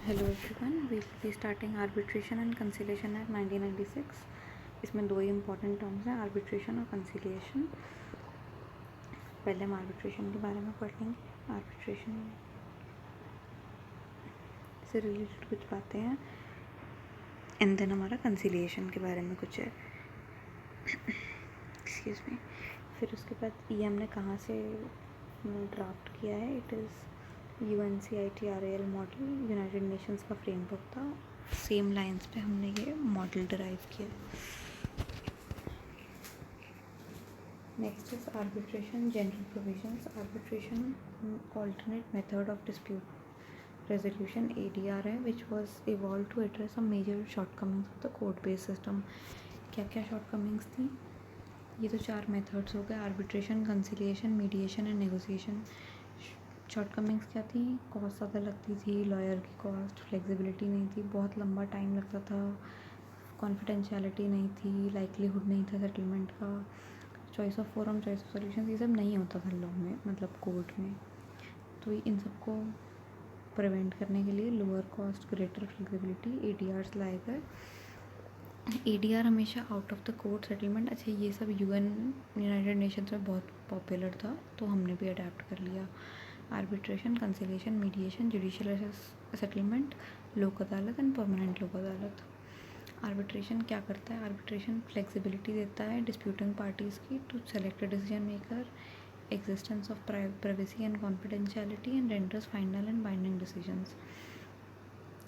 Hello everyone, we will be starting arbitration and conciliation act 1996। इसमें दो ही important terms हैं, आर्बिट्रेशन और कंसिलिएशन। पहले हम आर्बिट्रेशन के बारे में पढ़ लेंगे। आर्बिट्रेशन से रिलेटेड कुछ बातें हैं एंड देन हमारा कंसिलिएशन के बारे में कुछ है। Excuse me. फिर उसके बाद ये हमने कहाँ से ड्राफ्ट किया है, it is UNCITRAL model, United Nations का फ्रेमवर्क था। सेम लाइंस पे हमने ये मॉडल डिराइव किया। Next is arbitration general provisions. Arbitration alternate method of dispute resolution ADR है, which was evolve to address a major shortcomings of the court based system. क्या क्या shortcomings थी? ये तो 4 मेथड्स हो गए, arbitration, conciliation, mediation and negotiation. Shortcomings क्या थी? कॉस्ट ज़्यादा लगती थी, लॉयर की कॉस्ट, फ्लेक्सिबिलिटी नहीं थी, बहुत लंबा टाइम लगता था, कॉन्फिडेंशियलिटी नहीं थी, लाइकलीहुड नहीं था सेटलमेंट का, choice of forum, choice of solution, ये सब नहीं होता था लॉ में, मतलब कोर्ट में। तो इन सबको प्रिवेंट करने के लिए lower cost, greater flexibility, ADRs लाए गए। ADR हमेशा out of the court settlement. अच्छा, ये सब यूनाइटेड नेशंस में बहुत पॉपुलर था, तो हमने भी अडेप्ट कर लिया। Arbitration, conciliation, mediation, judicial settlement, लोक अदालत एंड परमानेंट लोक अदालत। आर्बिट्रेशन क्या करता है? आर्बिट्रेशन फ्लेक्सिबिलिटी देता है डिस्प्यूटिंग पार्टीज़ की to select a decision maker, existence of privacy and confidentiality, and renders final and binding decisions.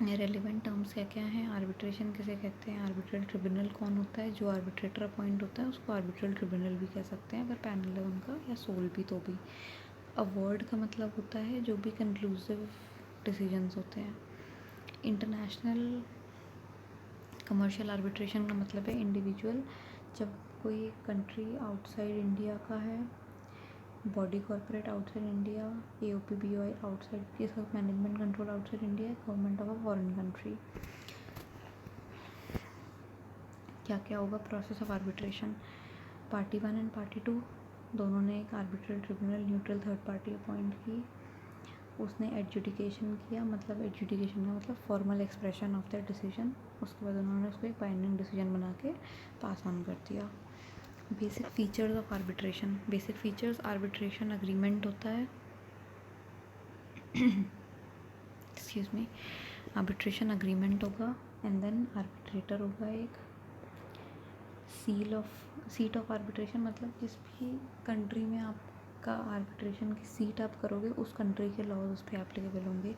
Relevant terms क्या क्या हैं? आर्बिट्रेशन किसे कहते हैं? आर्बिट्रल ट्रिब्यूनल कौन होता है? जो आर्बिट्रेटर अपॉइंट होता है उसको आर्बिट्रल ट्रिब्यूनल भी कह सकते हैं अगर पैनल है उनका, या सोल भी तो भी। अवॉर्ड का मतलब होता है जो भी कंक्लूसिव डिसीजंस होते हैं। इंटरनेशनल कमर्शियल आर्बिट्रेशन का मतलब है इंडिविजुअल, जब कोई कंट्री आउटसाइड इंडिया का है, body corporate outside India, AOP BOI outside, इसका management control outside India, government of a foreign country. क्या क्या होगा process of arbitration? Party 1 and party 2 दोनों ने एक arbitral tribunal neutral third party appoint की, उसने एडजुडिकेशन किया, मतलब एडजुडिकेशन का मतलब formal expression of the decision. उसके बाद उन्होंने उसको एक बाइंडिंग डिसीजन बना के पास ऑन कर दिया। Basic features of arbitration. Basic features, arbitration agreement होता है एक्सक्यूज़ मी, आर्बिट्रेशन अग्रीमेंट होगा एंड देन आर्बिट्रेटर होगा एक। सीट ऑफ आर्बिट्रेशन मतलब जिस भी कंट्री में आपका आर्बिट्रेशन की सीट आप करोगे उस कंट्री के लॉज उस पर एप्लीकेबल होंगे।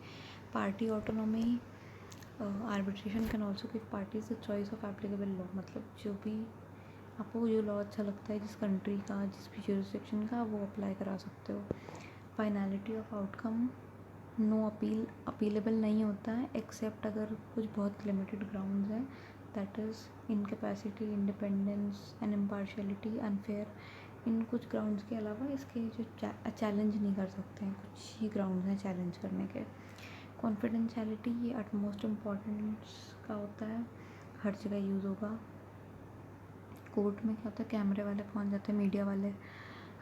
Party autonomy, arbitration can also give parties the choice of applicable law, मतलब जो भी आपको जो लॉ अच्छा लगता है जिस कंट्री का, जिस भी जुरिस्डिक्शन का, वो अप्लाई करा सकते हो। Finality of outcome, no appeal, appealable नहीं होता है एक्सेप्ट अगर कुछ बहुत लिमिटेड ग्राउंड्स हैं, that is incapacity, independence and impartiality, unfair. इन कुछ ग्राउंड्स के अलावा इसके जो चैलेंज नहीं कर सकते हैं, कुछ ही ग्राउंड्स हैं चैलेंज करने के। कॉन्फिडेंशियलिटी, ये अटमोस्ट इम्पॉर्टेंस का होता है, हर जगह यूज़ होगा। कोर्ट में क्या होता है, कैमरे वाले पहुंच जाते हैं, मीडिया वाले,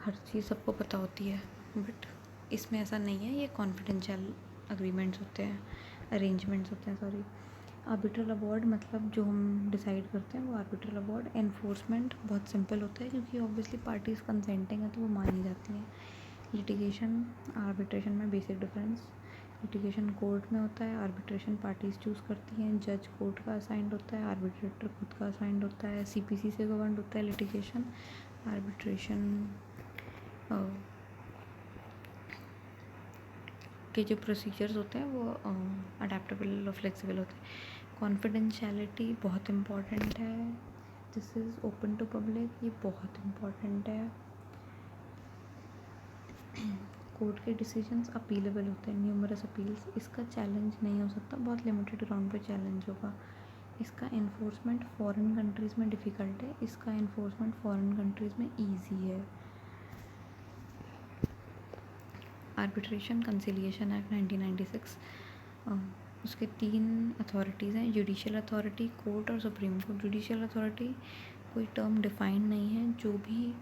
हर चीज़ सबको पता होती है, बट इसमें ऐसा नहीं है, ये कॉन्फिडेंशियल अग्रीमेंट्स होते हैं, अरेंजमेंट्स होते हैं, सॉरी। आर्बिट्रल अवॉर्ड मतलब जो हम डिसाइड करते हैं वो आर्बिट्रल अवॉर्ड। एनफोर्समेंट बहुत सिंपल होता है क्योंकि ऑब्वियसली पार्टीज़ कंसेंटिंग है तो वो मानी जाती हैं। लिटिगेशन, आर्बिट्रेशन में बेसिक डिफरेंस, लिटिगेशन कोर्ट में होता है, आर्बिट्रेशन पार्टीज़ चूज़ करती हैं, जज कोर्ट का असाइंड होता है, आर्बिट्रेटर खुद का असाइंड होता है, CPC से गवर्न होता है लिटिगेशन। आर्बिट्रेशन के जो प्रोसीजर्स होते हैं वो अडेप्टेबल और फ्लेक्सिबल होते हैं। कॉन्फिडेंशियलिटी बहुत इम्पॉर्टेंट है, this is open to public, ये बहुत इम्पॉर्टेंट है। कोर्ट के डिसीजंस अपीलेबल होते हैं, न्यूमरस अपील्स, इसका चैलेंज नहीं हो सकता, बहुत लिमिटेड ग्राउंड पे चैलेंज होगा। इसका इन्फोर्समेंट फॉरेन कंट्रीज़ में डिफ़िकल्ट है, इसका इन्फोर्समेंट फॉरेन कंट्रीज़ में ईजी है। आर्बिट्रेशन कंसिलिएशन एक्ट 1996, उसके 3 अथॉरिटीज़ हैं, जुडिशियल अथॉरिटी, कोर्ट और सुप्रीम कोर्ट। जुडिशियल अथॉरिटी कोई टर्म डिफाइन नहीं है, जो भी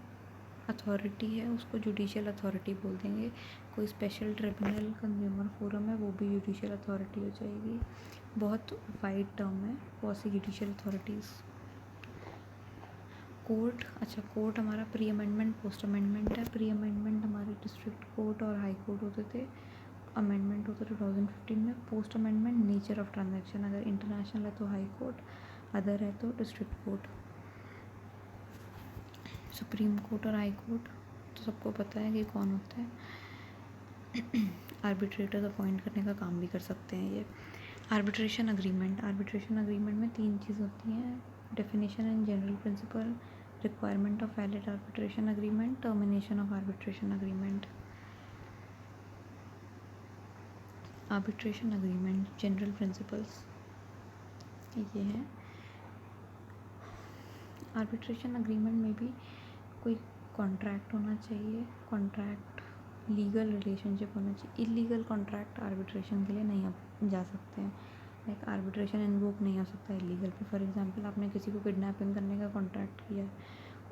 अथॉरिटी है उसको जुडिशियल अथॉरिटी बोल देंगे। कोई स्पेशल ट्रिब्यूनल, कंज्यूमर फोरम है, वो भी जुडिशियल अथॉरिटी हो जाएगी। बहुत वाइड टर्म है, बहुत सी जुडिशियल अथॉरिटीज़। कोर्ट, अच्छा कोर्ट हमारा प्री अमेंडमेंट पोस्ट अमेंडमेंट है। प्री अमेंडमेंट हमारे डिस्ट्रिक्ट कोर्ट और हाई कोर्ट होते थे, अमेंडमेंट होता 2015 में। Post amendment nature of transaction, अगर इंटरनेशनल है तो हाई कोर्ट, अदर है तो डिस्ट्रिक्ट कोर्ट। सुप्रीम कोर्ट और हाई कोर्ट तो सबको पता है कि कौन होता है। आर्बिट्रेटर्स अपॉइंट करने का काम भी कर सकते हैं ये। आर्बिट्रेशन अग्रीमेंट, आर्बिट्रेशन अग्रीमेंट में 3 चीज़ होती हैं: definition and general principle, requirement of valid arbitration agreement, termination of arbitration agreement. Arbitration agreement general principles ये हैं। आर्बिट्रेशन अग्रीमेंट में भी कोई कॉन्ट्रैक्ट होना चाहिए, कॉन्ट्रैक्ट लीगल रिलेशनशिप होना चाहिए। इलीगल कॉन्ट्रैक्ट आर्बिट्रेशन के लिए नहीं आप जा सकते हैं, लाइक आर्बिट्रेशन इन्वोक नहीं हो सकता इलीगल पे। फॉर एग्जांपल आपने किसी को किडनैपिंग करने का कॉन्ट्रैक्ट किया है,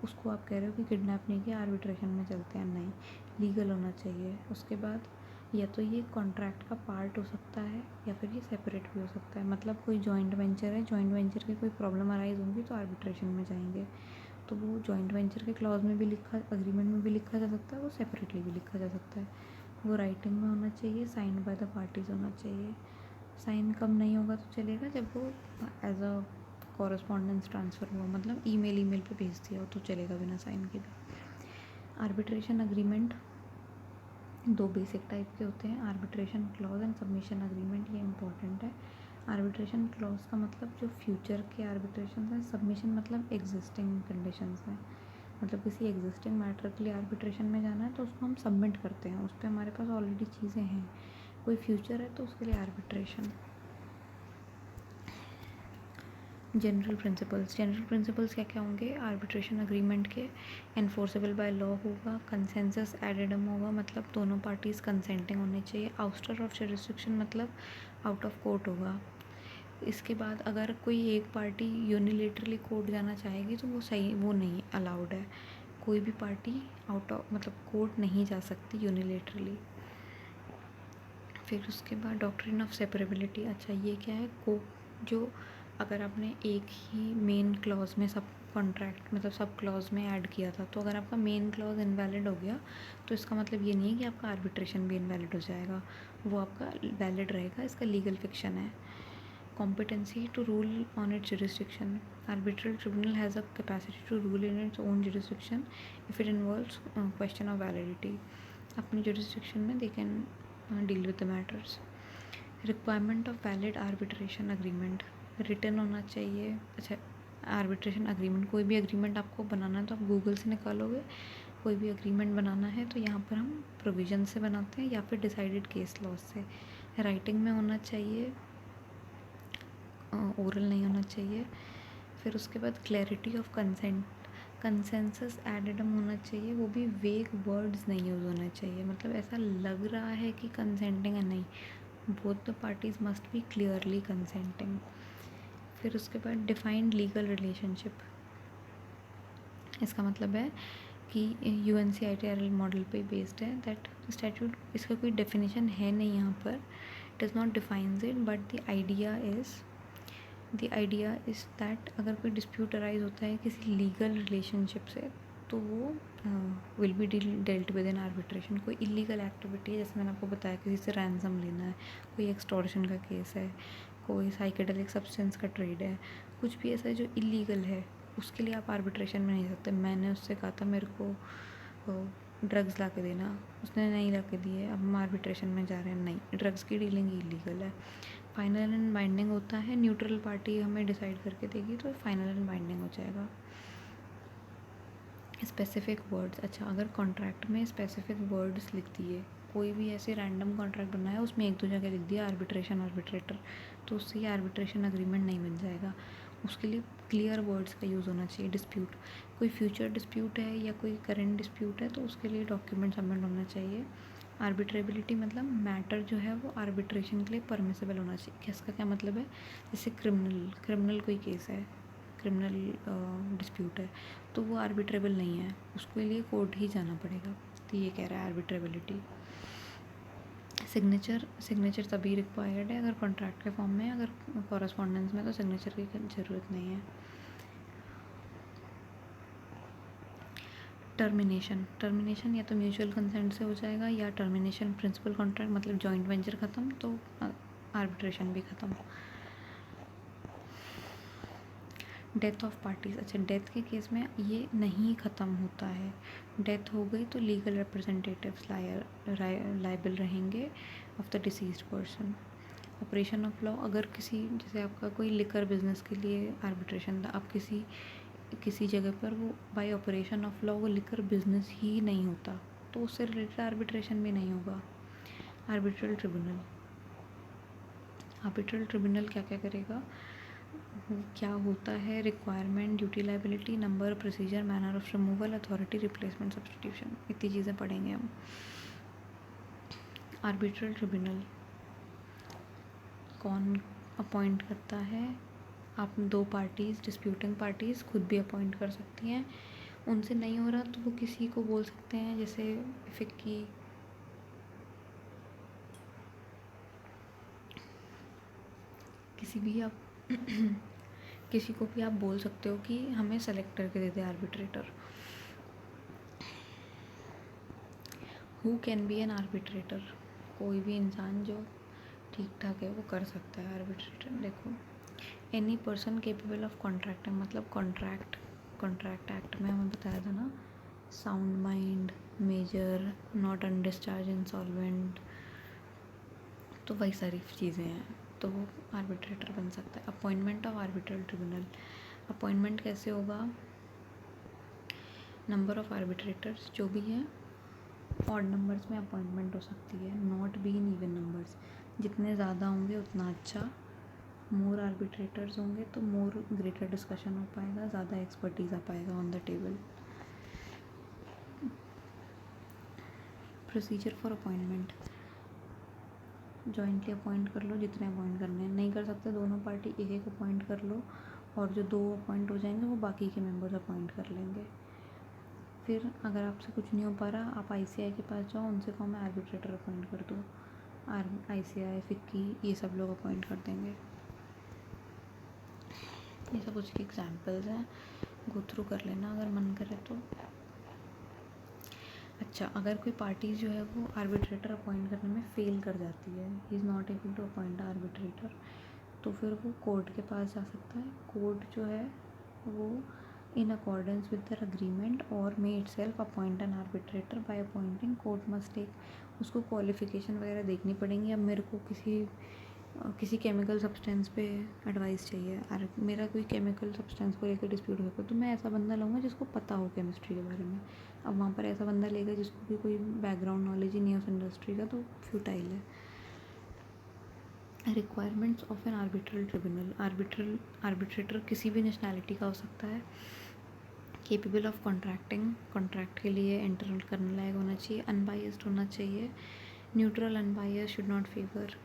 उसको आप कह रहे हो कि किडनैप नहीं किया, आर्बिट्रेशन में चलते हैं, नहीं, लीगल होना चाहिए। उसके बाद या तो ये कॉन्ट्रैक्ट का पार्ट हो सकता है या फिर ये सेपरेट भी हो सकता है। मतलब कोई जॉइंट वेंचर है, जॉइंट वेंचर की कोई प्रॉब्लम अराइज होंगी तो आर्बिट्रेशन में जाएंगे, तो वो जॉइंट वेंचर के क्लॉज में भी लिखा, अग्रीमेंट में भी लिखा जा सकता है, वो सेपरेटली भी लिखा जा सकता है। वो राइटिंग में होना चाहिए, साइंड बाय द पार्टीज होना चाहिए। साइन कब नहीं होगा तो चलेगा, जब वो एज अ कॉरस्पॉन्डेंस ट्रांसफ़र हुआ, मतलब ईमेल पे भेज दिया हो तो चलेगा बिना साइन के भी। आर्बिट्रेशन अग्रीमेंट 2 बेसिक टाइप के होते हैं, arbitration clause and submission agreement, ये इंपॉर्टेंट है। आर्बिट्रेशन क्लॉज का मतलब जो फ्यूचर के आर्बिट्रेशन हैं, सबमिशन मतलब एग्जिस्टिंग कंडीशंस हैं। मतलब किसी एग्जिस्टिंग मैटर के लिए आर्बिट्रेशन में जाना है तो उसको हम सबमिट करते हैं, उस पर हमारे पास ऑलरेडी चीज़ें हैं। कोई फ्यूचर है तो उसके लिए arbitration. General principles, general principles क्या क्या होंगे आर्बिट्रेशन अग्रीमेंट के? एनफोर्सेबल बाय लॉ होगा, कंसेंसस एडेडम होगा, मतलब दोनों पार्टीज़ कंसेंटिंग होने चाहिए। आउस्टर ऑफ जुरिस्डिक्शन मतलब आउट ऑफ कोर्ट होगा। इसके बाद अगर कोई एक पार्टी यूनिलेटरली कोर्ट जाना चाहेगी तो वो सही, वो नहीं अलाउड है। कोई भी पार्टी आउट ऑफ मतलब कोर्ट नहीं जा सकती यूनिलेटरली। फिर उसके बाद डॉक्ट्रिन ऑफ सेपरेबिलिटी, अच्छा ये क्या है? को जो अगर आपने एक ही मेन क्लॉज में सब कॉन्ट्रैक्ट मतलब सब क्लॉज में ऐड किया था, तो अगर आपका मेन क्लॉज इनवैलिड हो गया तो इसका मतलब ये नहीं है कि आपका आर्बिट्रेशन भी इनवैलिड हो जाएगा, वो आपका वैलिड रहेगा, इसका लीगल फिक्शन है। Competency to rule on its jurisdiction, arbitral tribunal has a capacity to rule in its own jurisdiction if it involves question of validity. अपनी जुरिस्डिक्शन में they can deal with the matters. Requirement of valid arbitration agreement, written होना चाहिए। अच्छा arbitration agreement, कोई भी agreement आपको बनाना है तो आप गूगल से निकालोगे, कोई भी अग्रीमेंट बनाना है तो यहाँ पर हम प्रोविजन से बनाते हैं या फिर डिसाइडेड केस लॉ से। राइटिंग में होना चाहिए, ओरल नहीं होना चाहिए। फिर उसके बाद क्लैरिटी ऑफ कंसेंट, कंसेंसस एडेडम होना चाहिए, वो भी वेग वर्ड्स नहीं यूज़ होने चाहिए, मतलब ऐसा लग रहा है कि कंसेंटिंग है, नहीं, both the parties must be clearly consenting. फिर उसके बाद डिफाइंड लीगल रिलेशनशिप, इसका मतलब है कि UNCITRL मॉडल पे बेस्ड है दैट स्टैट्यूट, इसका कोई डेफिनेशन है नहीं यहाँ पर, it is not defines it, but the idea is that अगर कोई डिस्प्यूट अराइज होता है किसी लीगल रिलेशनशिप से तो वो will be dealt with in arbitration. कोई इलीगल एक्टिविटी है, जैसे मैंने आपको बताया किसी से रैंसम लेना है, कोई एक्सटॉर्शन का केस है, कोई साइकेडेलिक सब्सटेंस का ट्रेड है, कुछ भी ऐसा है जो इलीगल है, उसके लिए आप आर्बिट्रेशन में नहीं सकते। मैंने उससे कहा था मेरे को ड्रग्स ला के देना, उसने नहीं ला के दिए, अब हम आर्बिट्रेशन में जा रहे हैं, नहीं, ड्रग्स की डीलिंग इलीगल है। फाइनल एंड बाइंडिंग होता है, न्यूट्रल पार्टी हमें डिसाइड करके देगी तो फाइनल एंड बाइंडिंग हो जाएगा। स्पेसिफिक वर्ड्स, अच्छा अगर कॉन्ट्रैक्ट में स्पेसिफिक वर्ड्स लिख दिए, कोई भी ऐसे रैंडम कॉन्ट्रैक्ट बनाया उसमें एक दो जगह लिख दिया आर्बिट्रेशन आर्बिट्रेटर, तो उससे आर्बिट्रेशन अग्रीमेंट नहीं बन जाएगा। उसके लिए क्लियर वर्ड्स का यूज़ होना चाहिए। डिस्प्यूट, कोई फ्यूचर डिस्प्यूट है या कोई करंट डिस्प्यूट है तो उसके लिए डॉक्यूमेंट सबमिट होना चाहिए। आर्बिट्रेबिलिटी मतलब मैटर जो है वो आर्बिट्रेशन के लिए परमिसेबल होना चाहिए। इसका क्या मतलब है? जैसे क्रिमिनल कोई केस है, क्रिमिनल डिस्प्यूट है तो वो आर्बिट्रेबल नहीं है, उसके लिए कोर्ट ही जाना पड़ेगा, तो ये कह रहा है आर्बिट्रेबिलिटी। सिग्नेचर तभी रिक्वायर्ड है अगर कॉन्ट्रैक्ट के फॉर्म में है, अगर कॉरस्पॉन्डेंस में तो सिग्नेचर की ज़रूरत नहीं है। टर्मिनेशन या तो म्यूचुअल कंसेंट से हो जाएगा या टर्मिनेशन प्रिंसिपल कॉन्ट्रैक्ट मतलब जॉइंट वेंचर ख़त्म तो आर्बिट्रेशन भी ख़त्म। डेथ ऑफ पार्टीज, अच्छा डेथ के केस में ये नहीं ख़त्म होता है। डेथ हो गई तो लीगल रिप्रेजेंटेटिव्स लायबल रहेंगे of the deceased person. Operation of law, अगर किसी जैसे आपका कोई लिकर बिजनेस के लिए आर्बिट्रेशन था, आप किसी जगह पर वो बाय ऑपरेशन ऑफ लॉ वो लिकर बिजनेस ही नहीं होता तो उससे रिलेटेड आर्बिट्रेशन भी नहीं होगा। आर्बिट्रल ट्रिब्यूनल क्या क्या करेगा, क्या होता है, requirement, duty, liability, number, procedure, manner of removal, authority, replacement, substitution, इतनी चीज़ें पढ़ेंगे हम। आर्बिट्रल ट्रिब्यूनल कौन अपॉइंट करता है, आप दो पार्टीज़, डिस्प्यूटिंग पार्टीज़ खुद भी अपॉइंट कर सकती हैं। उनसे नहीं हो रहा तो वो किसी को बोल सकते हैं, जैसे फिक्की, किसी को भी आप बोल सकते हो कि हमें सेलेक्ट करके दे दे arbitrator. Who can be an arbitrator, कोई भी इंसान जो ठीक ठाक है वो कर सकता है आर्बिट्रेटर। देखो, any person capable of contracting, मतलब कॉन्ट्रैक्ट एक्ट में हमें बताया था ना, sound mind, major, not undischarged, insolvent, तो वही सारी चीज़ें हैं, तो वो आर्बिट्रेटर बन सकता है। Appointment of arbitral tribunal, appointment कैसे होगा, नंबर ऑफ आर्बिट्रेटर्स जो भी है ऑड नंबर्स में अपॉइंटमेंट हो सकती है, not be in even numbers, जितने ज़्यादा होंगे उतना अच्छा। मोर आर्बिट्रेटर्स होंगे तो मोर ग्रेटर डिस्कशन हो पाएगा, ज़्यादा एक्सपर्टीज़ आ पाएगा on the table. Procedure for appointment, jointly appoint कर लो जितने अपॉइंट करने हैं, नहीं कर सकते दोनों पार्टी एक एक अपॉइंट कर लो, और जो दो अपॉइंट हो जाएंगे वो बाकी के मेंबर्स अपॉइंट कर लेंगे। फिर अगर आपसे कुछ नहीं हो पा रहा, आप ICI के पास जाओ, उनसे कहो मैं आर्बिट्रेटर अपॉइंट कर दो, ICI, फिक्की, ये सब लोग अपॉइंट कर देंगे। ये सब उसके एग्जाम्पल्स हैं, गो थ्रू कर लेना अगर मन करे तो। अच्छा, अगर कोई पार्टी जो है वो आर्बिट्रेटर अपॉइंट करने में फेल कर जाती है, he is not able to appoint arbitrator, तो फिर वो कोर्ट के पास जा सकता है। कोर्ट जो है वो in accordance with their agreement और may itself appoint an arbitrator by appointing, court must take, उसको क्वालिफिकेशन वगैरह देखनी पड़ेंगी। अब मेरे को किसी केमिकल सब्सटेंस पे एडवाइस चाहिए, और मेरा कोई केमिकल सब्सटेंस को लेकर डिस्प्यूट होगा तो मैं ऐसा बंदा लूँगा जिसको पता हो केमिस्ट्री के बारे में। अब वहाँ पर ऐसा बंदा लेगा जिसको भी कोई बैकग्राउंड नॉलेज ही नहीं है उस इंडस्ट्री का, तो फ्यूटाइल है। Requirements of an arbitral tribunal, arbitrator किसी भी नेशनैलिटी का हो सकता है, केपेबल ऑफ कॉन्ट्रैक्टिंग, कॉन्ट्रैक्ट के लिए एंटर करने लायक होना चाहिए, अनबायस्ड होना चाहिए, neutral, unbiased, should not favour.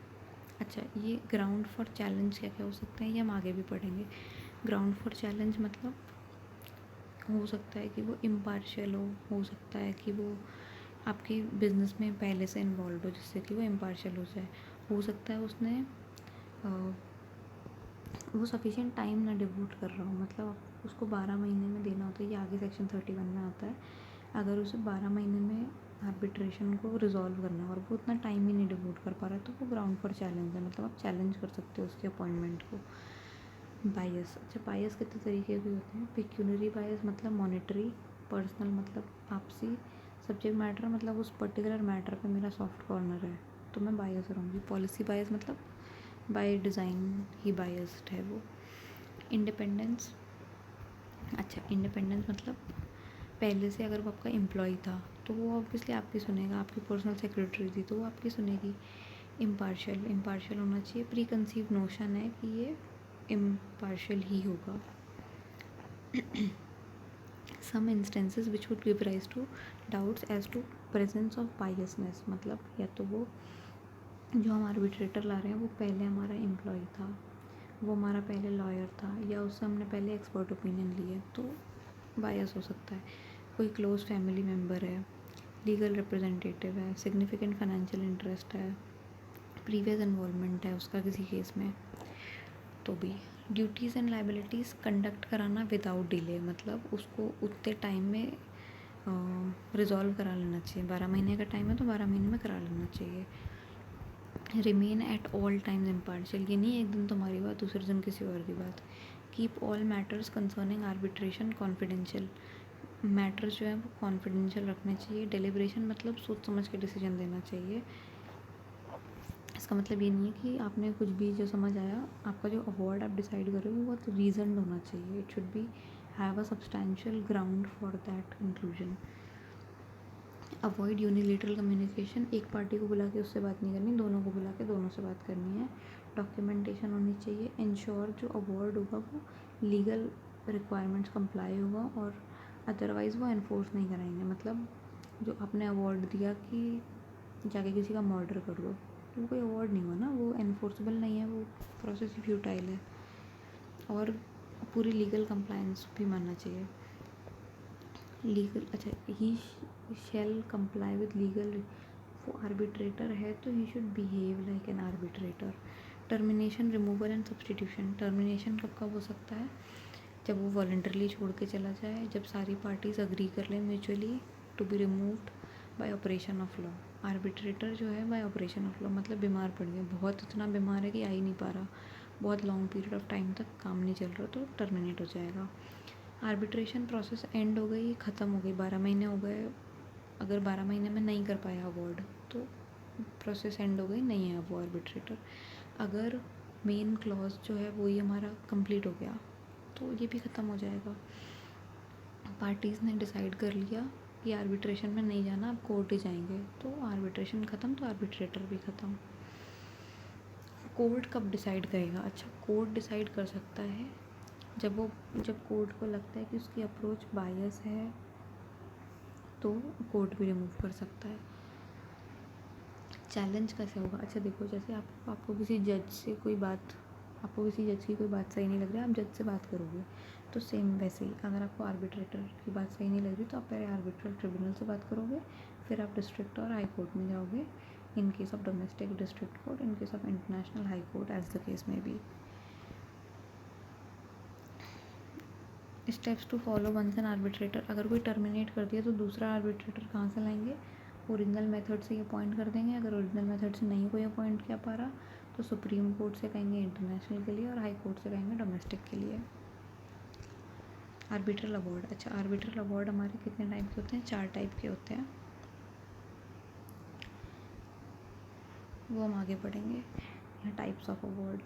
अच्छा, ये ग्राउंड फॉर चैलेंज क्या क्या हो सकते हैं ये हम आगे भी पढ़ेंगे। ग्राउंड फॉर चैलेंज मतलब हो सकता है कि वो इम्पार्शियल हो सकता है कि वो आपके बिजनेस में पहले से इन्वॉल्व हो जिससे कि वो इम्पार्शियल हो जाए, हो सकता है उसने वो सफिशिएंट टाइम ना डिवोट कर रहा हो, मतलब उसको 12 महीने में देना होता है, ये आगे सेक्शन 31 में आता है। अगर उसे 12 महीने में आर्बिट्रेशन को रिजॉल्व करना है और वो उतना टाइम ही नहीं डिवोट कर पा रहा है तो वो ग्राउंड फॉर चैलेंज है, मतलब आप चैलेंज कर सकते हो उसके अपॉइंटमेंट को। बायस, अच्छा बायस कितने तरीके के होते हैं, पिक्यूनरी बायस मतलब मॉनेटरी, पर्सनल मतलब आपसी, सब्जेक्ट मैटर मतलब उस पर्टिकुलर मैटर पे मेरा सॉफ्ट कॉर्नर है तो मैं बायस रहूँगी, पॉलिसी बायस मतलब बाय डिज़ाइन ही बायस्ड है वो। इंडिपेंडेंस, अच्छा इंडिपेंडेंस मतलब पहले से अगर वो आपका एम्प्लॉय था तो वो ऑब्वियसली आपकी सुनेगा, आपकी पर्सनल सेक्रेटरी थी तो वो आपकी सुनेगी। इम्पार्शियल होना चाहिए, प्री कंसीव नोशन है कि ये इम्पार्शियल ही होगा। Some instances which would give rise to doubts as to presence of biasness, मतलब या तो वो जो हम आर्बिट्रेटर ला रहे हैं वो पहले हमारा एम्प्लॉय था, वो हमारा पहले लॉयर था, या उससे हमने पहले एक्सपर्ट ओपिनियन लिए तो बायस हो सकता है। कोई क्लोज फैमिली मेम्बर है, लीगल रिप्रेजेंटेटिव है, सिग्निफिकेंट फाइनेंशियल इंटरेस्ट है, प्रीवियस इन्वॉल्वमेंट है उसका किसी केस में तो भी। ड्यूटीज़ एंड लाइबिलिटीज़ कंडक्ट कराना विदाउट डिले, मतलब उसको उतने टाइम में रिजॉल्व करा लेना चाहिए। 12 महीने का टाइम है तो 12 महीने में करा लेना चाहिए। Remain at all times impartial, ये नहीं एक दिन तुम्हारी बात दूसरे दिन किसी और की बात। Keep all matters concerning arbitration confidential, matters जो है वो कॉन्फिडेंशियल रखने चाहिए। डिलिब्रेशन मतलब सोच समझ के डिसीजन देना चाहिए। इसका मतलब ये नहीं है कि आपने कुछ भी जो समझ आया, आपका जो अवार्ड आप डिसाइड कर रहे हो वो बहुत रीजन होना चाहिए। It should B have a substantial ground for that inclusion. Avoid unilateral communication, एक पार्टी को बुला के उससे बात नहीं करनी, दोनों को बुला के दोनों से बात करनी है। डॉक्यूमेंटेशन होनी चाहिए। इंश्योर जो अवार्ड होगा वो लीगल रिक्वायरमेंट्स कंप्लाई होगा और अदरवाइज़ वो इन्फोर्स नहीं कराएंगे। मतलब जो आपने अवार्ड दिया कि जाके किसी का मर्डर कर दो, तो वो कोई अवार्ड नहीं हुआ ना, वो इन्फोर्सेबल नहीं है, वो प्रोसेस फ्यूटाइल है। और पूरी लीगल कंप्लायंस भी मानना चाहिए। लीगल, अच्छा, ही शेल कंप्लाई विद लीगल, वो आर्बिट्रेटर है तो he should behave like an arbitrator. Termination, removal and substitution, termination कब कब हो सकता है? जब वो वॉलंटरली छोड़ के चला जाए, जब सारी पार्टीज अग्री कर लें mutually to be removed by operation of law. Arbitrator जो है बाय ऑपरेशन ऑफ लॉ मतलब बीमार पड़ गया, बहुत इतना बीमार है कि आ ही नहीं पा रहा, बहुत लॉन्ग पीरियड ऑफ टाइम तक काम नहीं चल रहा, तो टर्मिनेट हो जाएगा। आर्बिट्रेशन प्रोसेस एंड हो गई, ख़त्म हो गई, 12 महीने हो गए, अगर 12 महीने में नहीं कर पाया अवार्ड तो प्रोसेस एंड हो गई, नहीं है अब वो आर्बिट्रेटर। अगर मेन क्लॉज जो है वही हमारा कंप्लीट हो गया तो ये भी ख़त्म हो जाएगा। पार्टीज़ ने डिसाइड कर लिया कि आर्बिट्रेशन में नहीं जाना, अब कोर्ट ही जाएंगे, तो आर्बिट्रेशन ख़त्म तो आर्बिट्रेटर भी ख़त्म। कोर्ट कब डिसाइड करेगा? अच्छा, कोर्ट डिसाइड कर सकता है जब कोर्ट को लगता है कि उसकी अप्रोच बायस है तो कोर्ट भी रिमूव कर सकता है। चैलेंज कैसे होगा? अच्छा देखो, जैसे आपको किसी जज से कोई बात, आपको किसी जज की कोई बात सही नहीं लग रही है, आप जज से बात करोगे, तो सेम वैसे ही अगर आपको आर्बिट्रेटर की बात सही नहीं लग रही तो आप पहले आर्बिट्रल ट्रिब्यूनल से बात करोगे, फिर आप डिस्ट्रिक्ट और हाई कोर्ट में जाओगे, in case of domestic district court, in case of international high court, as the case में be. Steps to follow once an arbitrator, अगर कोई टर्मिनेट कर दिया तो दूसरा आर्बिट्रेटर कहाँ से लाएंगे? ओरिजिनल मेथड से ही अपॉइंट कर देंगे। अगर ओरिजिनल मेथड से नहीं कोई अपॉइंट किया पा रहा तो सुप्रीम कोर्ट से कहेंगे इंटरनेशनल के लिए और हाई कोर्ट से कहेंगे डोमेस्टिक के लिए। आर्बिट्रल अवार्ड, अच्छा आर्बिट्रल अवार्ड हमारे कितने टाइप के होते हैं? 4 टाइप के होते हैं, वो हम आगे पढ़ेंगे। यहाँ types of award,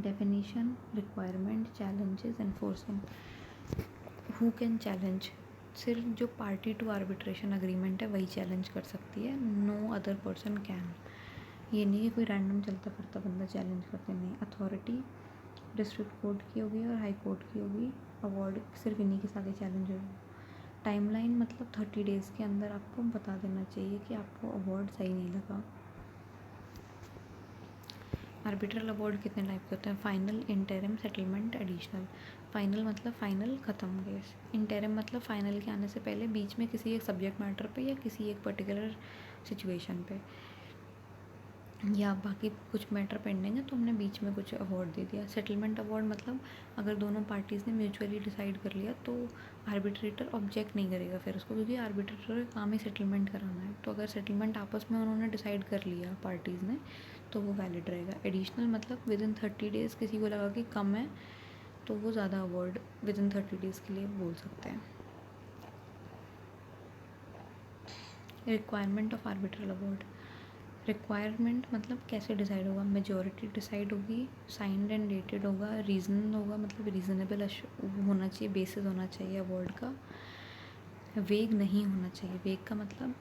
definition, requirement, challenges, enforcing. Who can challenge? सिर्फ जो पार्टी टू आर्बिट्रेशन अग्रीमेंट है वही चैलेंज कर सकती है, नो अदर पर्सन कैन। ये नहीं कि कोई रैंडम चलता फिरता बंदा चैलेंज करते, नहीं। अथॉरिटी डिस्ट्रिक्ट कोर्ट की होगी और हाई कोर्ट की होगी, अवार्ड सिर्फ इन्हीं के साथ चैलेंज होगा। टाइमलाइन मतलब 30 डेज़ के अंदर आपको बता देना चाहिए कि आपको अवार्ड सही नहीं लगा। आर्बिट्रल अवार्ड कितने टाइप के होते हैं? Final, interim, settlement, additional. Final मतलब फाइनल, ख़त्म केस। इंटरिम मतलब फाइनल के आने से पहले बीच में किसी एक सब्जेक्ट मैटर पे या किसी एक पर्टिकुलर सिचुएशन पे, या बाकी कुछ मैटर पेंडिंग है तो हमने बीच में कुछ अवार्ड दे दिया। सेटलमेंट अवार्ड मतलब अगर दोनों पार्टीज़ ने म्यूचुअली डिसाइड कर लिया तो आर्बिट्रेटर ऑब्जेक्ट नहीं करेगा फिर उसको, क्योंकि आर्बिट्रेटर का काम ही सेटलमेंट कराना है। तो अगर सेटलमेंट आपस में उन्होंने डिसाइड कर लिया पार्टीज़ ने तो वो वैलिड रहेगा। एडिशनल मतलब विद इन 30 डेज़ किसी को लगा कि कम है तो वो ज़्यादा अवार्ड विद इन 30 डेज़ के लिए बोल सकते हैं। Requirement of arbitral award, requirement मतलब कैसे डिसाइड होगा? मेजॉरिटी डिसाइड होगी, साइंड एंड डेटेड होगा, रीज़न होगा मतलब रीज़नेबल होना चाहिए, बेसिस होना चाहिए अवार्ड का, वेग नहीं होना चाहिए। वेग का मतलब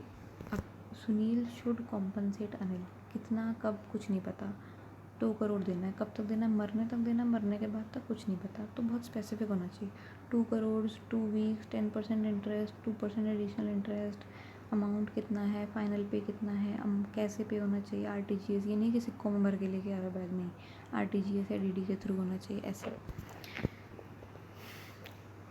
अब सुनील शुड कॉम्पनसेट अनिल, कितना कब कुछ नहीं पता, 2 करोड़ देना है, कब तक देना है? मरने तक देना, मरने के बाद तक कुछ नहीं पता, तो बहुत स्पेसिफिक होना चाहिए। 2 crore, 2 weeks, 10% interest, 2% additional interest, amount कितना है, फाइनल पे कितना है, कैसे पे होना चाहिए, आरटीजीएस, ये नहीं कि सिक्कों में भर के लेके आ रहा बैग, नहीं, आरटीजीएस या डीडी के थ्रू होना चाहिए, ऐसे।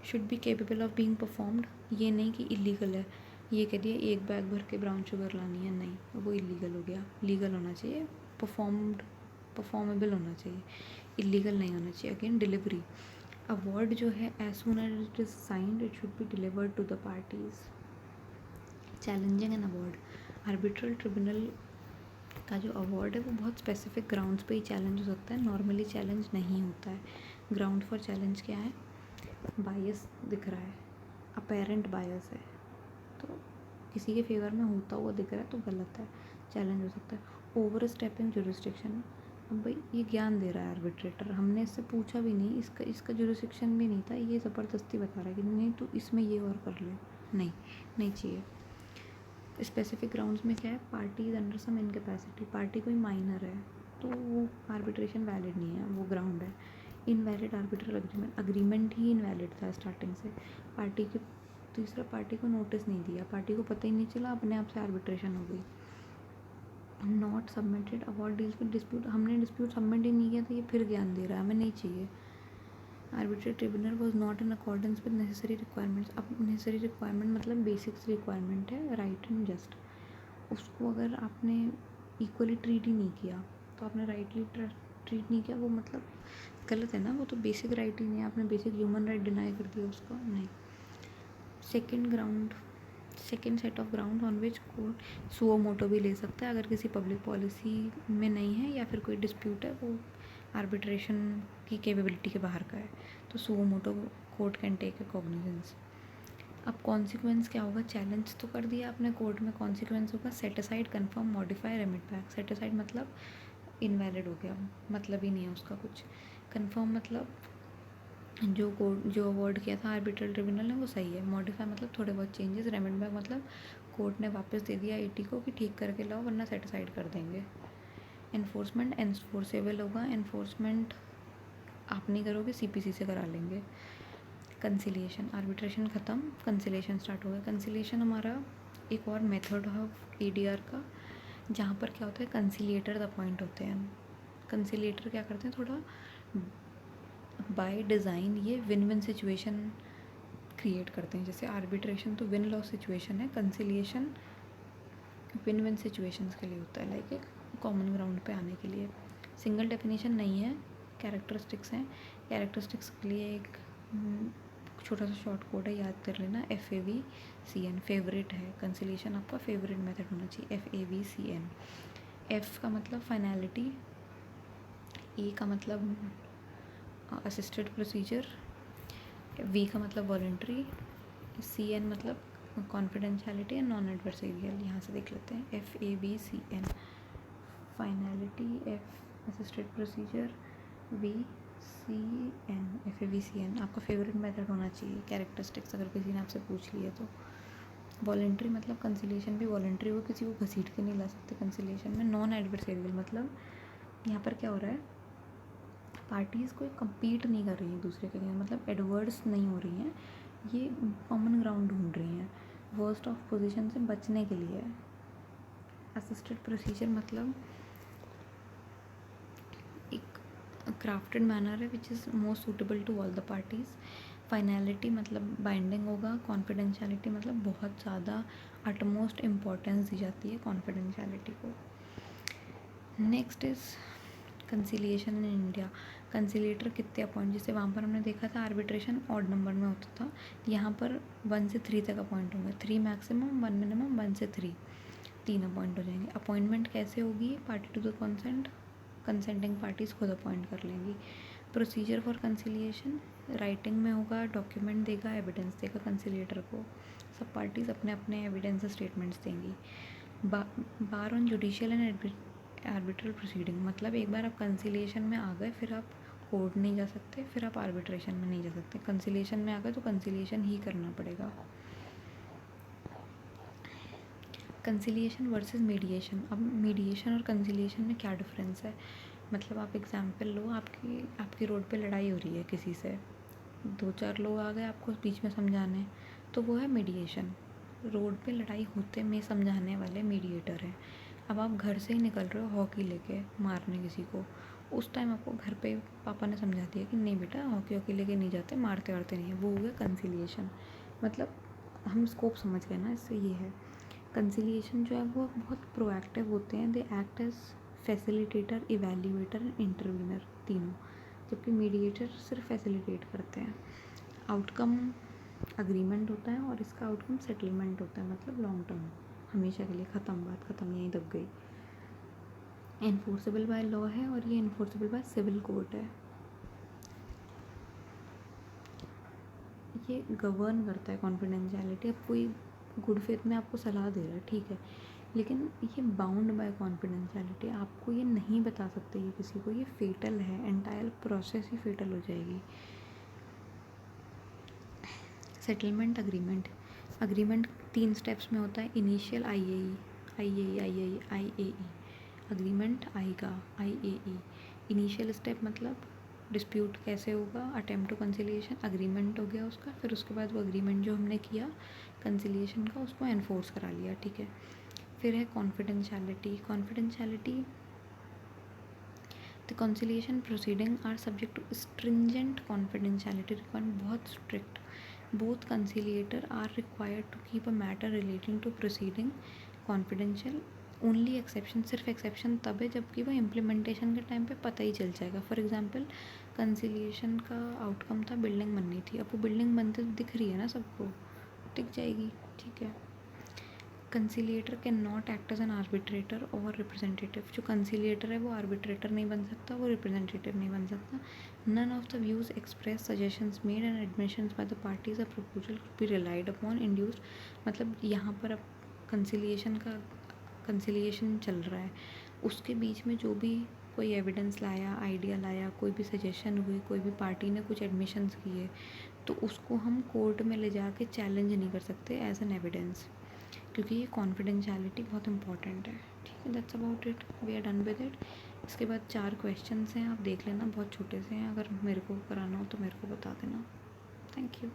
Should be capable of being performed, ये नहीं कि इलीगल है, ये कह दिया एक बैग भर के ब्राउन शुगर लानी है, नहीं, वो इलीगल हो गया। लीगल होना चाहिए, परफॉर्मेबल होना चाहिए, इलीगल नहीं होना चाहिए। अगेन डिलीवरी, अवार्ड जो है as soon as it is signed it should be delivered to the parties. Challenging an award, arbitral tribunal का जो अवार्ड है वो बहुत स्पेसिफिक ग्राउंड्स पे ही चैलेंज हो सकता है, नॉर्मली चैलेंज नहीं होता है। ग्राउंड फॉर चैलेंज क्या है? बायस दिख रहा है, अपेरेंट बायस है, तो किसी के फेवर में होता हुआ दिख रहा है तो गलत है, चैलेंज हो सकता है। ओवर स्टेपिंग जुरिस्डिक्शन, अब भाई ये ज्ञान दे रहा है आर्बिट्रेटर, हमने इससे पूछा भी नहीं, इसका जुरिस्डिक्शन भी नहीं था, ये ज़बरदस्ती बता रहा है कि नहीं तो इसमें ये और कर ले, नहीं, नहीं चाहिए। स्पेसिफिक ग्राउंड्स में क्या है? Party is under some incapacity, party कोई माइनर है तो वो आर्बिट्रेशन वैलिड नहीं है, वो ग्राउंड है। इनवैलिड आर्बिट्रल अग्रीमेंट, अग्रीमेंट ही इनवैलिड था स्टार्टिंग से, पार्टी की तीसरा पार्टी को नोटिस नहीं दिया, पार्टी को पता ही नहीं चला, अपने आप से आर्बिट्रेशन हो गई। Not submitted award deals with dispute, हमने डिस्प्यूट सबमिट ही नहीं किया था, ये फिर ज्ञान दे रहा है, हमें नहीं चाहिए। Arbitrary tribunal was not in accordance with necessary requirements, अब नेसेसरी रिक्वायरमेंट मतलब बेसिक्स रिक्वायरमेंट है, राइट एंड जस्ट, उसको अगर आपने इक्वली ट्रीट ही नहीं किया तो आपने राइटली ट्रीट नहीं किया, वो मतलब गलत है ना, वो तो बेसिक राइट ही नहीं है, आपने बेसिक ह्यूमन राइट डिनाई कर दिया उसको, नहीं। Second set of ground on which court suo motu भी ले सकता है अगर किसी पब्लिक पॉलिसी में नहीं है या फिर कोई डिस्प्यूट है वो आर्बिट्रेशन की कैपेबिलिटी के बाहर का है, तो suo motu court can take a cognizance. अब कॉन्सिक्वेंस क्या होगा? चैलेंज तो कर दिया आपने कोर्ट में, कॉन्सिक्वेंस होगा set aside, confirm, modify, remit back. Set aside मतलब इनवैलिड हो गया, मतलब ही नहीं है उसका कुछ। कन्फर्म मतलब जो अवार्ड किया था आर्बिट्रल ट्रिब्यूनल ने वो सही है। मॉडिफाई मतलब थोड़े बहुत चेंजेस। रेमिट बैक मतलब कोर्ट ने वापस दे दिया 80 को कि ठीक करके लाओ वरना सेट असाइड कर देंगे। एनफोर्समेंट, एनफोर्सेबल होगा, एनफोर्समेंट आप नहीं करोगे, सीपीसी से करा लेंगे। कंसिलिएशन, आर्बिट्रेशन ख़त्म, कंसिलिएशन स्टार्ट हो गया। कंसिलिएशन हमारा एक और मेथड है एडीआर का, जहाँ पर क्या होता है, कंसिलिएटर अपॉइंट होते हैं। कंसिलिएटर क्या करते हैं, थोड़ा बाय डिज़ाइन ये विन विन सिचुएशन क्रिएट करते हैं। जैसे आर्बिट्रेशन तो विन लॉस सिचुएशन है, कंसिलिएशन विन विन सिचुएशंस के लिए होता है, लाइक एक कॉमन ग्राउंड पे आने के लिए। सिंगल डेफिनेशन नहीं है, कैरेक्टरिस्टिक्स हैं। कैरेक्टरिस्टिक्स के लिए एक छोटा सा शॉर्ट कोड है, याद कर लेना, FAVCN, फेवरेट है। कंसिलिएशन आपका फेवरेट मेथड होना चाहिए, FAVCN। F का मतलब फाइनलिटी, E का मतलब असिस्टेड प्रोसीजर, V का मतलब वॉलंटरी, CN मतलब कॉन्फिडेंशियलिटी एंड नॉन एडवर्सरियल। यहाँ से देख लेते हैं, FAVCN, finality, F assisted procedure, VCN, FAVCN आपका फेवरेट मेथड होना चाहिए। कैरेक्टरिस्टिक्स अगर किसी ने आपसे पूछ लिया तो। वॉलंटरी मतलब कंसिलिएशन भी वॉलंटरी हो, किसी को घसीट के नहीं ला सकते कंसिलिएशन में। नॉन एडवर्सरियल मतलब यहाँ पर क्या हो रहा है, पार्टीज़ कोई कम्पीट नहीं कर रही हैं दूसरे के लिए, मतलब एडवर्स नहीं हो रही हैं, ये कॉमन ग्राउंड ढूंढ रही हैं, वर्स्ट ऑफ पोजीशन से बचने के लिए। असिस्टेड प्रोसीजर मतलब एक क्राफ्टेड मैनर है which is most suitable to all the parties. Finality मतलब बाइंडिंग होगा। कॉन्फिडेंशियलिटी मतलब बहुत ज़्यादा अटमोस्ट इम्पॉर्टेंस दी जाती है कॉन्फिडेंशियलिटी को। Next is conciliation in India. Conciliator कितने अपॉइंट, जैसे वहाँ पर हमने देखा था आर्बिट्रेशन ऑड नंबर में होता था, यहाँ पर 1 से 3 तक अपॉइंट होंगे, 3 मैक्सिमम, 1 मिनिमम, 1 से 3, 3 अपॉइंट हो जाएंगे। अपॉइंटमेंट कैसे होगी? Party to the consent, consenting parties खुद अपॉइंट कर लेंगी। प्रोसीजर फॉर कंसिलिएशन राइटिंग में होगा, डॉक्यूमेंट देगा, एविडेंस देगा कंसिलेटर को, सब पार्टीज़ अपने अपने एविडेंस स्टेटमेंट्स देंगी। Bar on judicial and arbitral proceeding मतलब एक बार आप कंसिलिएशन में आ गए फिर आप कोर्ट नहीं जा सकते, फिर आप आर्बिट्रेशन में नहीं जा सकते। कंसिलिएशन में आ गए तो कंसिलिएशन ही करना पड़ेगा। कंसिलिएशन वर्सेस मीडिएशन, अब मीडिएशन और कंसिलिएशन में क्या डिफरेंस है? मतलब आप एग्जांपल लो, आपकी रोड पे लड़ाई हो रही है किसी से, 2-4 लोग आ गए आपको बीच में समझाने, तो वो है मीडिएशन। रोड पे लड़ाई होते में समझाने वाले मीडिएटर हैं। अब आप घर से ही निकल रहे हो हॉकी लेके मारने किसी को, उस टाइम आपको घर पे पापा ने समझा दिया कि नहीं बेटा हॉकी लेके नहीं जाते, मारते वारते नहीं है, वो हो गया कंसिलिएशन। मतलब हम स्कोप समझ गए ना, इससे ये है कंसिलिएशन जो है वो बहुत प्रोएक्टिव होते हैं, they act as facilitator, evaluator and intervener तीनों, जबकि मीडिएटर सिर्फ फैसिलिटेट करते हैं। आउटकम अग्रीमेंट होता है और इसका आउटकम सेटलमेंट होता है, मतलब लॉन्ग टर्म, हमेशा के लिए ख़त्म, बात ख़त्म, यहीं दब गई। इन्फोर्सेबल बाय लॉ है और ये इन्फोर्सेबल बाय सिविल कोर्ट है। ये गवर्न करता है कॉन्फिडेंशियलिटी। अब कोई गुड फेथ में आपको सलाह दे रहा है, ठीक है, लेकिन ये बाउंड बाय कॉन्फिडेंशियलिटी, आपको ये नहीं बता सकते ये किसी को, ये फेटल है, एंटायर प्रोसेस ही फेटल हो जाएगी। सेटलमेंट अग्रीमेंट, अग्रीमेंट 3 स्टेप्स में होता है। इनिशियल आई ए ई, अग्रीमेंट आएगा IAE। इनिशियल स्टेप मतलब डिस्प्यूट कैसे होगा, अटेम्प्ट टू कंसिलिएशन, अग्रीमेंट हो गया उसका, फिर उसके बाद वो अग्रीमेंट जो हमने किया कंसिलिएशन का उसको एनफोर्स करा लिया, ठीक है। फिर है confidentiality. The conciliation proceeding are subject to stringent confidentiality requirement, बहुत strict. Both conciliator are required to keep a matter relating to proceeding confidential. Only exception, सिर्फ एक्सेप्शन तब है जबकि वो इम्प्लीमेंटेशन के टाइम पे पता ही चल जाएगा। फॉर एग्जांपल कंसिलिएशन का आउटकम था बिल्डिंग बननी थी, अब वो बिल्डिंग बनते दिख रही है ना सबको, दिख जाएगी, ठीक है। Conciliator can not act as an arbitrator और रिप्रेजेंटेटिव, जो कंसिलिएटर है वो आर्बिट्रेटर नहीं बन सकता, वो रिप्रेजेंटेटिव नहीं बन सकता। None of the views express, suggestions made and admissions by the parties a proposal be relied upon induced, मतलब यहाँ पर अब कंसिलिएशन चल रहा है, उसके बीच में जो भी कोई एविडेंस लाया, आइडिया लाया, कोई भी सजेशन हुई, कोई भी पार्टी ने कुछ एडमिशंस किए, तो उसको हम कोर्ट में ले जाके चैलेंज नहीं कर सकते एज एन एविडेंस, क्योंकि ये कॉन्फिडेंशियलिटी बहुत इंपॉर्टेंट है, ठीक है। That's about it, we are done with it. इसके बाद 4 क्वेश्चंस हैं, आप देख लेना, बहुत छोटे से हैं, अगर मेरे को कराना हो तो मेरे को बता देना। Thank you.